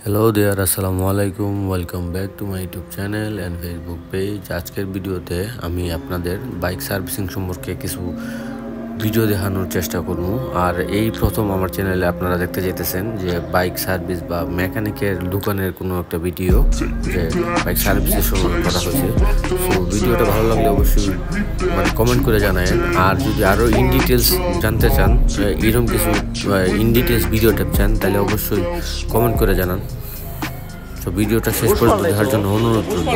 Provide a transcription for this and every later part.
Hello দেয়ার আসসালামু আলাইকুম, welcome back to my YouTube channel and Facebook page. আজকের ভিডিওতে আমি আপনাদের বাইক সার্ভিসিং সম্পর্কে কিছু ভিডিও দেখানোর চেষ্টা করব। আর এই প্রথম আমার চ্যানেলে আপনারা দেখতে যেতেছেন যে বাইক সার্ভিস বা মেকানিকের দোকানের কোনো একটা ভিডিও যে বাইক সার্ভিসের সময় করা হয়েছে। সো ভিডিওটা ভালো লাগলে অবশ্যই কমেন্ট করে জানায়েন। আর যদি আরও ইন ডিটেলস জানতে চান, এরকম কিছু ইন ডিটেলস ভিডিও টাইপ চান, তাহলে অবশ্যই কমেন্ট করে জানান। তো ভিডিওটা শেষ পর্যন্ত দেখার জন্য অনুরোধ করব।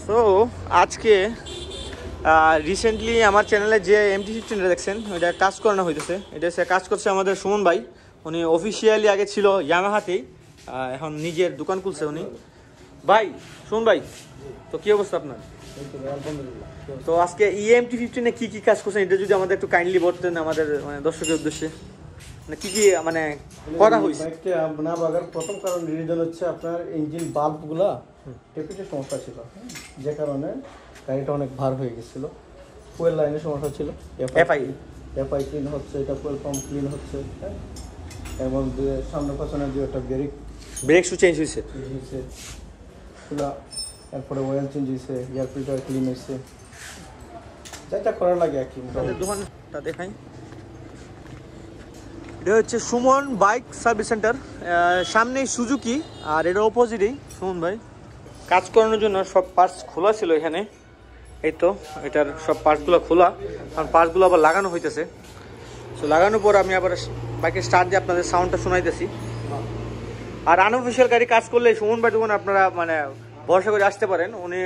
সো আজকে রিসেন্টলি আমার চ্যানেলে যে MT-15 দেখছেন ওইটা কাজ করানো হইতেছে। এটা সে কাজ করছে আমাদের সুমন ভাই। উনি অফিসিয়ালি আগে ছিল ইয়ামাহাতেই, এখন নিজের দোকান খুলছে উনি। ভাই সুমন ভাই, তো কি অবস্থা আপনার? তো আজকে MT-15 কি কি কাজ করছেন এটা যদি আমাদের একটু কাইন্ডলি বলতেন আমাদের দর্শকের উদ্দেশ্যে, কি কি করা হয়েছে। না বাগার প্রথম কারণ রিজন হচ্ছে আপনার ইঞ্জিন বাল্বগুলা টেপিটের সমস্যা ছিল, যে কারণে গাড়িটা অনেক ভার হয়ে গেছিল। ফুয়েল লাইনের সমস্যা ছিল, এফআই ক্লিন হচ্ছে, এটা ফুয়েল পাম্প ক্লিন হচ্ছে, হ্যাঁ। এবং সামনে পাশনে যে একটা ব্রেক শু চেঞ্জ হয়েছে, এরপরে অয়েল চেঞ্জ হয়েছে, এয়ার ফিল্টার ক্লিন হয়েছে, যেটা করার লাগে আর কি। দোকানটা দেখাই, এটা হচ্ছে সুমন বাইক সার্ভিস সেন্টার, সামনেই সুজুকি আর এর অপোজিটেই সুমন ভাই। কাজ করানোর জন্য সব পার্টস খোলা ছিল এখানে, এই তো এটার সব পার্টসগুলো খোলা, কারণ পার্টসগুলো আবার লাগানো হইতেছে। সো লাগানোর পর আমি আবার বাইকের স্টার্ট দিয়ে আপনাদের সাউন্ডটা শোনাইতেছি। আর আনঅফিসিয়াল গাড়ি কাজ করলে সুমন ভাই দোকানে আপনারা ভরসা করে আসতে পারেন। উনি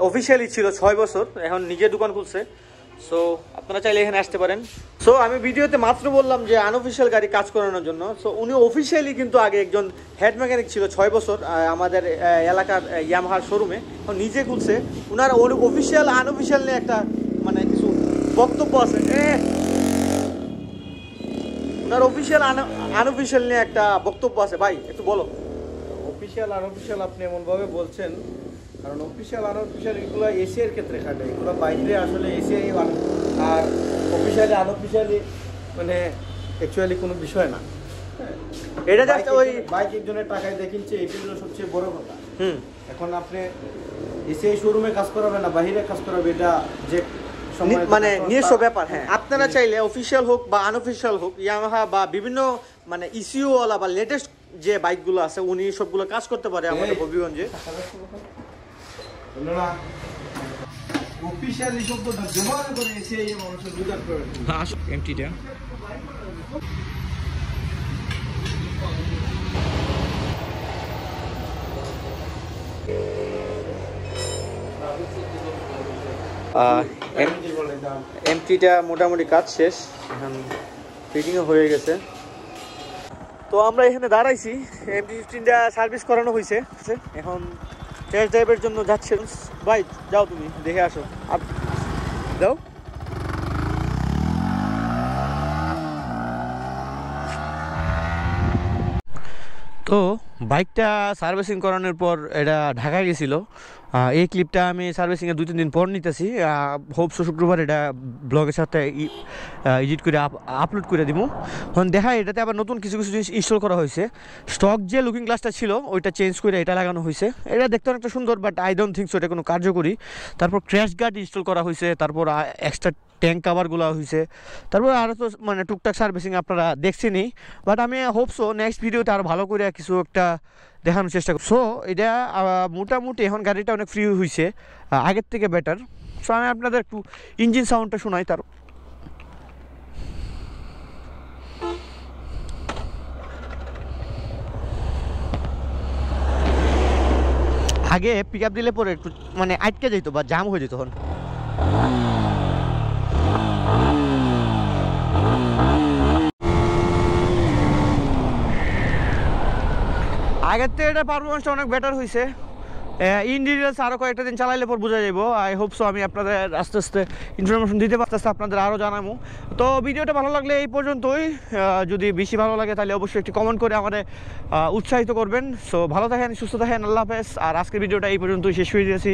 অফিসিয়ালি ছিল 6 বছর, এখন নিজের দোকান খুলছে। সো আপনারা চাইলে এখানে আসতে পারেন। সো আমি ভিডিওতে মাত্র বললাম যে আনঅফিসিয়াল গাড়ি কাজ করানোর জন্য। সো উনি অফিসিয়ালি কিন্তু আগে একজন হেড মেকানিক ছিল 6 বছর আমাদের এলাকার ইয়ামাহার শোরুমে, এখন নিজে খুলছে। ওনার অফিসিয়াল আনঅফিসিয়াল নিয়ে একটা কিছু বক্তব্য আছে, ওনার অফিসিয়াল আনঅফিসিয়াল নিয়ে একটা বক্তব্য আছে। ভাই একটু বলো। অফিসিয়াল আনঅফিসিয়াল আপনি এমনভাবে বলছেন, কারণ অফিসিয়াল আনঅফিসিয়াল এগুলো এশিয়ার ক্ষেত্রে খাটে, এগুলো বাইরে আসলে এশিয়াই। আর অফিসিয়ালি আনঅফিসিয়ালি অ্যাকচুয়ালি কোনো বিষয় না। এটা জাস্ট ওই বাইক একজনের টাকায় দেখিনছে, এটি হলো সবচেয়ে বড় কথা। এখন আপনি এশিয়াই শোরুমে কাজ করাবেন না বাইরে কাজ করাবে, এটা যে নিজস্ব ব্যাপার। হ্যাঁ, আপনারা চাইলে অফিসিয়াল হোক বা আনঅফিসিয়াল হোক, ইয়ামাহা বা বিভিন্ন ইসিও ওয়ালা বা লেটেস্ট যে বাইকগুলো আছে উনি সবগুলো কাজ করতে পারে আমাদের হবিগঞ্জে। অফিসিয়ালি শব্দটা ব্যবহার করে এসিআই মানুষের বিকাশ করে এমটিটা এমটিটা মোটামুটি কাজ শেষ, এখন ফিটিংও হয়ে গেছে। তো আমরা এখানে দাঁড়াইছি, MT-15টা সার্ভিস করানো হয়েছে, এখন টেস্ট ড্রাইভের জন্য যাচ্ছে। ভাই যাও, তুমি দেখে আসো, যাও। তো বাইকটা সার্ভিসিং করানোর পর এটা ঢাকায় গেছিলো। এই ক্লিপটা আমি সার্ভিসিংয়ে 2-3 দিন পর নিতেছি। হোপসো শুক্রবার এটা ব্লগের সাথে এডিট করে আপলোড করে দিব। এখন দেখা এটাতে আবার নতুন কিছু কিছু জিনিস ইনস্টল করা হয়েছে। স্টক যে লুকিং গ্লাসটা ছিল ওইটা চেঞ্জ করে এটা লাগানো হয়েছে। এটা দেখতে অনেকটা সুন্দর, but I don't think so এটা কোনো কার্যকরী। তারপর ক্র্যাশ গার্ড ইনস্টল করা হয়েছে, তারপর এক্সট্রা ট্যাঙ্ক কাভারগুলো হয়েছে, তারপর আরও তো টুকটাক সার্ভিসিং আপনারা দেখছেনই। বাট আমি হোপসো নেক্সট ভিডিওতে আরও ভালো করে কিছু একটা দেখানোর চেষ্টা করব। সো এটা মোটামুটি এখন গাড়িটা অনেক ফ্রি হয়েছে, আগের থেকে বেটার। সো আমি আপনাদের একটু ইঞ্জিন সাউন্ডটা শোনাই। তার আগে পিক আপ দিলে পরে একটু আটকে যেত বা জাম হয়ে যেত। তখন আগের থেকে এটা পারফরমেন্সটা অনেক বেটার হয়েছে। ইন ডিটেলস আরও কয়েকটা দিন চালাইলে পর বোঝা যাবো। আই হোপ সো আমি আপনাদের আস্তে আস্তে ইনফরমেশন দিতে পারতেছি, আপনাদের আরও জানাবো। তো ভিডিওটা ভালো লাগলে এই পর্যন্তই। যদি বেশি ভালো লাগে তাহলে অবশ্যই একটি কমেন্ট করে আমাদের উৎসাহিত করবেন। সো ভালো থাকেন, সুস্থ থাকেন, আল্লাহ হাফেজ। আর আজকের ভিডিওটা এই পর্যন্তই শেষ হয়ে দিয়েছি।